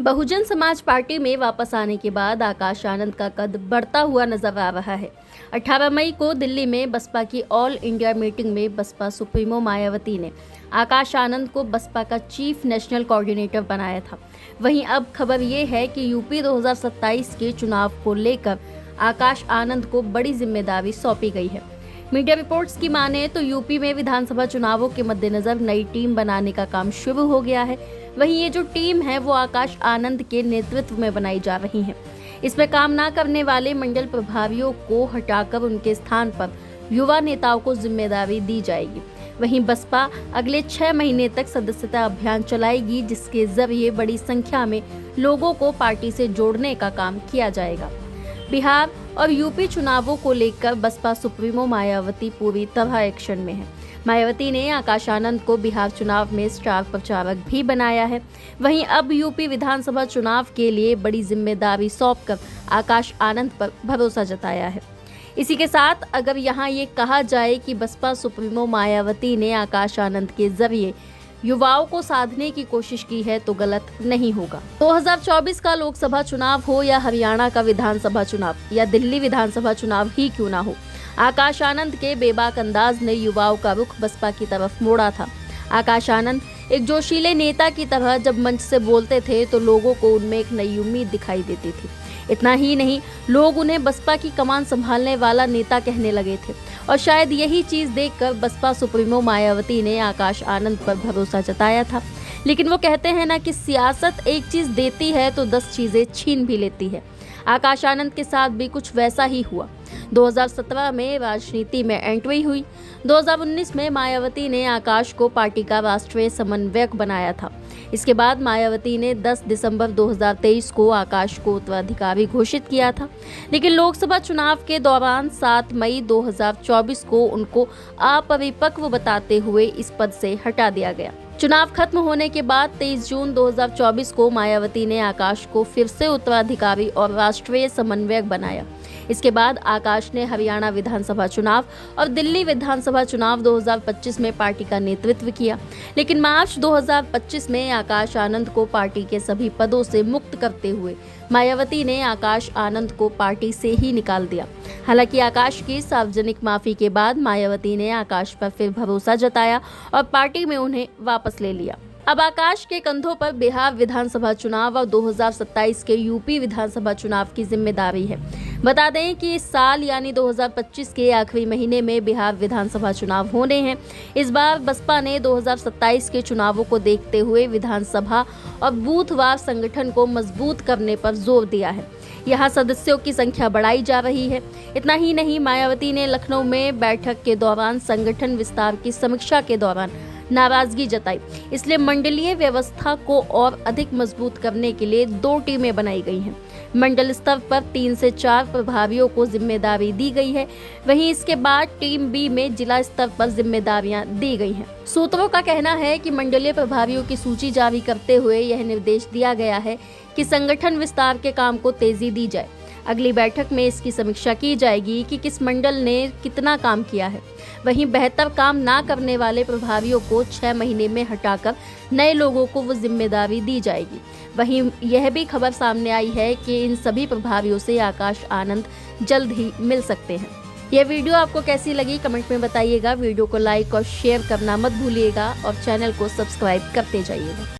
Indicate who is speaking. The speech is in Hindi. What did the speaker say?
Speaker 1: बहुजन समाज पार्टी में वापस आने के बाद आकाश आनंद का कद बढ़ता हुआ नजर आ रहा है। 18 मई को दिल्ली में बसपा की ऑल इंडिया मीटिंग में बसपा सुप्रीमो मायावती ने आकाश आनंद को बसपा का चीफ नेशनल कोऑर्डिनेटर बनाया था। वहीं अब खबर ये है कि यूपी 2027 के चुनाव को लेकर आकाश आनंद को बड़ी जिम्मेदारी सौंपी गई है। मीडिया रिपोर्ट्स की माने तो यूपी में विधानसभा चुनावों के मद्देनजर नई टीम बनाने का काम शुरू हो गया है। वहीं ये जो टीम है वो आकाश आनंद के नेतृत्व में बनाई जा रही है। इसमें काम न करने वाले मंडल प्रभारियों को हटाकर उनके स्थान पर युवा नेताओं को जिम्मेदारी दी जाएगी। वहीं बसपा अगले 6 महीने तक सदस्यता अभियान चलाएगी, जिसके जरिए बड़ी संख्या में लोगों को पार्टी से जोड़ने का काम किया जाएगा। बिहार और यूपी चुनावों को लेकर बसपा सुप्रीमो मायावती पूरी तरह एक्शन में है। मायावती ने आकाश आनंद को बिहार चुनाव में स्टार प्रचारक भी बनाया है। वहीं अब यूपी विधानसभा चुनाव के लिए बड़ी जिम्मेदारी सौंपकर आकाश आनंद पर भरोसा जताया है। इसी के साथ अगर यहाँ ये कहा जाए कि बसपा सुप्रीमो मायावती ने आकाश आनंद के जरिए युवाओं को साधने की कोशिश की है तो गलत नहीं होगा। 2024 का लोकसभा चुनाव हो या हरियाणा का विधानसभा चुनाव या दिल्ली विधानसभा चुनाव ही क्यों ना हो, आकाश आनंद के बेबाक अंदाज ने युवाओं का रुख बसपा की तरफ मोड़ा था। आकाश आनंद एक जोशीले नेता की तरह जब मंच से बोलते थे तो लोगों को उनमें एक नई उम्मीद दिखाई देती थी। इतना ही नहीं, लोग उन्हें बसपा की कमान संभालने वाला नेता कहने लगे थे और शायद यही चीज देखकर बसपा सुप्रीमो मायावती ने आकाश आनंद पर भरोसा जताया था। लेकिन वो कहते हैं ना कि सियासत एक चीज देती है तो 10 चीजें छीन भी लेती है। आकाश आनंद के साथ भी कुछ वैसा ही हुआ। 2017 में राजनीति में एंट्री हुई। 2019 में मायावती ने आकाश को पार्टी का राष्ट्रीय समन्वयक बनाया था। इसके बाद मायावती ने 10 दिसंबर 2023 को आकाश को उत्तराधिकारी घोषित किया था, लेकिन लोकसभा चुनाव के दौरान 7 मई 2024 को उनको अपरिपक्व बताते हुए इस पद से हटा दिया गया। चुनाव खत्म होने के बाद 23 जून 2024 को मायावती ने आकाश को फिर से उत्तराधिकारी और राष्ट्रीय समन्वयक बनाया। इसके बाद आकाश ने हरियाणा विधानसभा चुनाव और दिल्ली विधानसभा चुनाव 2025 में पार्टी का नेतृत्व किया, लेकिन मार्च 2025 में आकाश आनंद को पार्टी के सभी पदों से मुक्त करते हुए मायावती ने आकाश आनंद को पार्टी से ही निकाल दिया। हालांकि आकाश की सार्वजनिक माफी के बाद मायावती ने आकाश पर फिर भरोसा जताया और पार्टी में उन्हें वापस ले लिया। अब आकाश के कंधों पर बिहार विधानसभा चुनाव और 2027 के यूपी विधानसभा चुनाव की जिम्मेदारी है। बता दें कि इस साल यानी 2025 के आखिरी महीने में बिहार विधानसभा चुनाव होने हैं। इस बार बसपा ने 2027 के चुनावों को देखते हुए विधानसभा और बूथवार संगठन को मजबूत करने पर जोर दिया है। यहाँ सदस्यों की संख्या बढ़ाई जा रही है। इतना ही नहीं, मायावती ने लखनऊ में बैठक के दौरान संगठन विस्तार की समीक्षा के दौरान नाराजगी जताई। इसलिए मंडलीय व्यवस्था को और अधिक मजबूत करने के लिए 2 टीमें बनाई गई हैं। मंडल स्तर पर 3 से 4 प्रभारियों को जिम्मेदारी दी गई है। वहीं इसके बाद टीम बी में जिला स्तर पर जिम्मेदारियां दी गई हैं। सूत्रों का कहना है कि मंडलीय प्रभारियों की सूची जारी करते हुए यह निर्देश दिया गया है कि संगठन विस्तार के काम को तेजी दी जाए। अगली बैठक में इसकी समीक्षा की जाएगी कि किस मंडल ने कितना काम किया है। वहीं बेहतर काम ना करने वाले प्रभारियों को 6 महीने में हटाकर नए लोगों को वो जिम्मेदारी दी जाएगी। वहीं यह भी खबर सामने आई है कि इन सभी प्रभारियों से आकाश आनंद जल्द ही मिल सकते हैं। यह वीडियो आपको कैसी लगी कमेंट में बताइएगा। वीडियो को लाइक और शेयर करना मत भूलिएगा और चैनल को सब्सक्राइब करते जाइएगा।